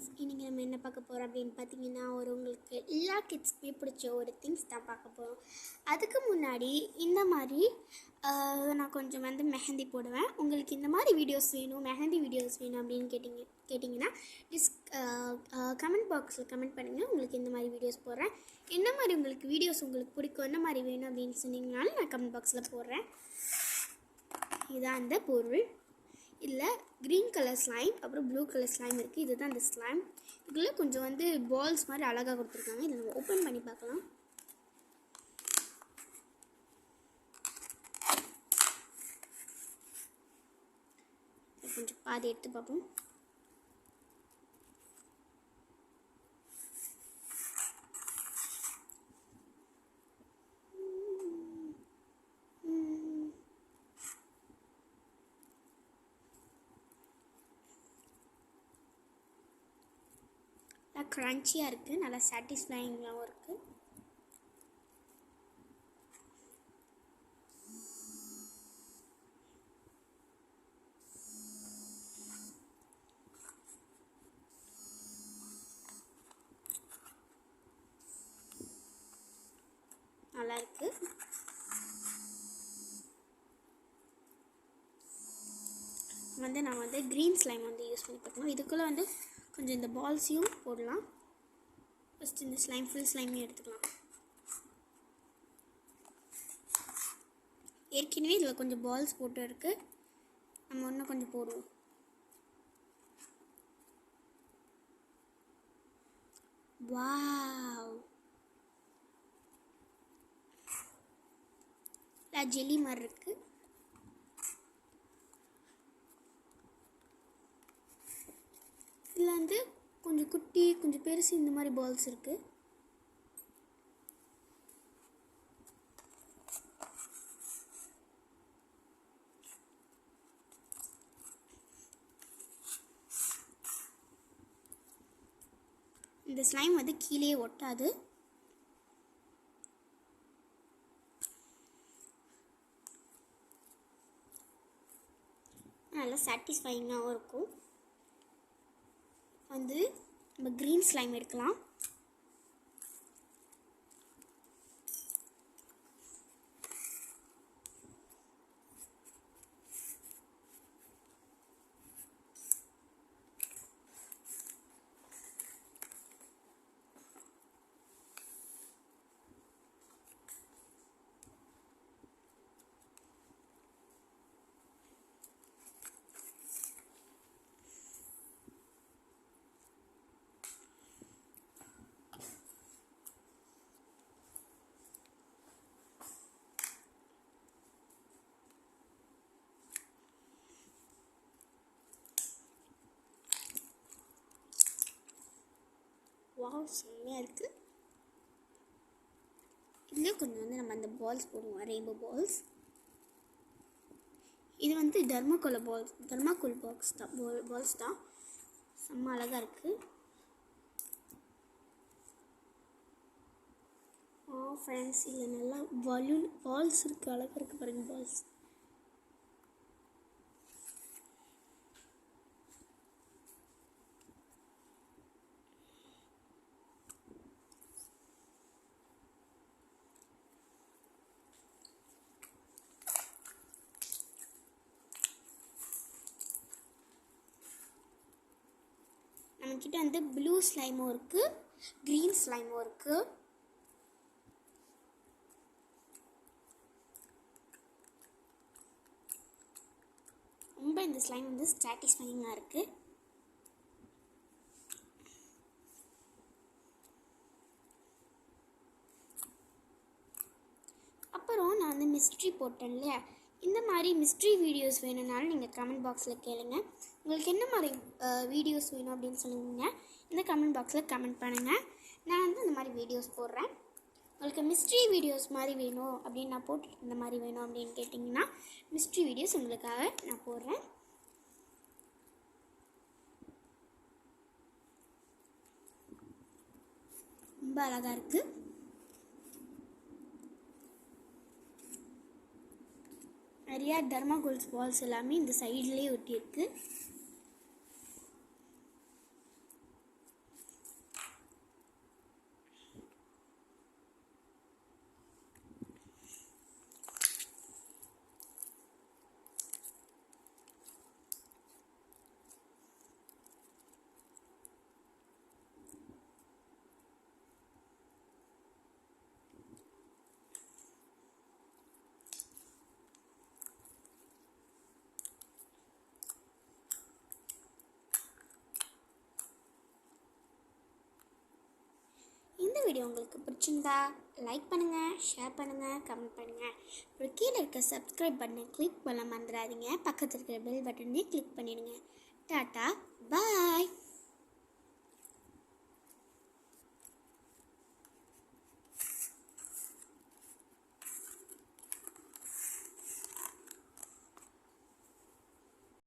Friends, இன்றைக்கி நம்ம என்ன பார்க்க போகிறோம் அப்படின்னு பார்த்தீங்கன்னா, உங்களுக்கு எல்லா கிட்ஸ்க்குமே பிடிச்ச ஒரு திங்ஸ் தான் பார்க்க போகிறோம். அதுக்கு முன்னாடி இந்த மாதிரி நான் கொஞ்சம் மெஹந்தி போடுவேன். உங்களுக்கு இந்த மாதிரி வீடியோஸ் வேணும், மெஹந்தி வீடியோஸ் வேணும் அப்படின்னு கேட்டிங்கன்னா கமெண்ட் பாக்ஸில் கமெண்ட் பண்ணுங்கள். உங்களுக்கு இந்த மாதிரி வீடியோஸ் போடுறேன். என்ன மாதிரி உங்களுக்கு வீடியோஸ் உங்களுக்கு பிடிக்கும், என்ன மாதிரி வேணும் அப்படின்னு சொன்னீங்கனாலும் நான் கமெண்ட் பாக்ஸில் போடுறேன். இதுதான் அந்த பொருள். இதில் க்ரீன் கலர் ஸ்லைம், அப்புறம் ப்ளூ கலர் ஸ்லைம் இருக்குது. இதுதான் அந்த ஸ்லைம். இதில் கொஞ்சம் பால்ஸ் மாதிரி அழகாக கொடுத்துருக்காங்க. இதை நம்ம ஓப்பன் பண்ணி பார்க்கலாம். கொஞ்சம் பாதி எடுத்து பார்ப்போம். நல்லா க்ரன்ச்சியாக இருக்குது, நல்லா சாட்டிஸ்ஃபையிங்காகவும் இருக்குது. நல்லா இருக்குது. நான் க்ரீன் ஸ்லைம் யூஸ் பண்ணி பார்க்கலாம். இதுக்குள்ளே கொஞ்சம் இந்த பால்ஸையும் போடலாம். ஃபஸ்ட்டு இந்த ஸ்லைம் ஃபுல் ஸ்லைமையும் எடுத்துக்கலாம். ஏற்கனவே இதில் கொஞ்சம் பால்ஸ் போட்டு இருக்குது. நம்ம இன்னும் கொஞ்சம் போடுவோம். வாவ், ஜெல்லி மாதிரி இருக்குது. இதில் கொஞ்சம் குட்டி, கொஞ்சம் பெருசு, இந்த மாதிரி பால்ஸ் இருக்குது. இந்த ஸ்லைம் கீழே ஒட்டாது. நல்லா சாட்டிஸ்ஃபையிங்காகவும் இருக்கும். நம்ம க்ரீன் ஸ்லைம் எடுக்கலாம். வாவ், செம்மையாக இருக்குது. இதுலேயும் கொஞ்சம் நம்ம அந்த பால்ஸ் போடுவோம், ரெயின்போ பால்ஸ். இது தர்மாக்கோல் பால்ஸ் தான், பால்ஸ் தான். செம்ம அழகாக இருக்குது. ஃப்ரெண்ட்ஸ், இதில் நல்லா பால்ஸ் இருக்குது, அழகாக இருக்குது பாருங்கள் பால்ஸ். நம்மக்கிட்ட ப்ளூ ஸ்லைமும் இருக்குது, க்ரீன் ஸ்லைமும் இருக்குது. ரொம்ப இந்த ஸ்லைம் சாட்டிஸ்ஃபையிங்காக இருக்குது. அப்புறம் நான் மிஸ்ட்ரி போட்டேன் இல்லையா, இந்த மாதிரி மிஸ்ட்ரி வீடியோஸ் வேணும்னாலும் நீங்கள் கமெண்ட் பாக்ஸில் கேளுங்க. உங்களுக்கு என்ன மாதிரி வீடியோஸ் வேணும் அப்படின்னு சொன்னீங்க, இந்த கமெண்ட் பாக்ஸில் கமெண்ட் பண்ணுங்கள். நான் இந்த மாதிரி வீடியோஸ் போடுறேன். உங்களுக்கு மிஸ்ட்ரி வீடியோஸ் மாதிரி வேணும் அப்படின்னு நான் போட்டுட்டு இந்த மாதிரி வேணும் அப்படின்னு கேட்டிங்கன்னா மிஸ்ட்ரி வீடியோஸ் உங்களுக்காக நான் போடுறேன். ரொம்ப அழகாக இருக்குது. நிறையா தர்மாகோல்ஸ் பால்ஸ் எல்லாமே இந்த சைட்லேயே ஒட்டியிருக்கு. வீடியோ உங்களுக்கு பிடிச்சிருந்தா லைக் பண்ணுங்கள், ஷேர் பண்ணுங்கள், கமெண்ட் பண்ணுங்கள். அப்புறம் கீழே இருக்க சப்ஸ்கிரைப் பட்டனை கிளிக் பண்ண மறந்துடாதீங்க. பக்கத்தில் இருக்கிற பெல் பட்டனையும் கிளிக் பண்ணிடுங்க. டாட்டா, பாய்.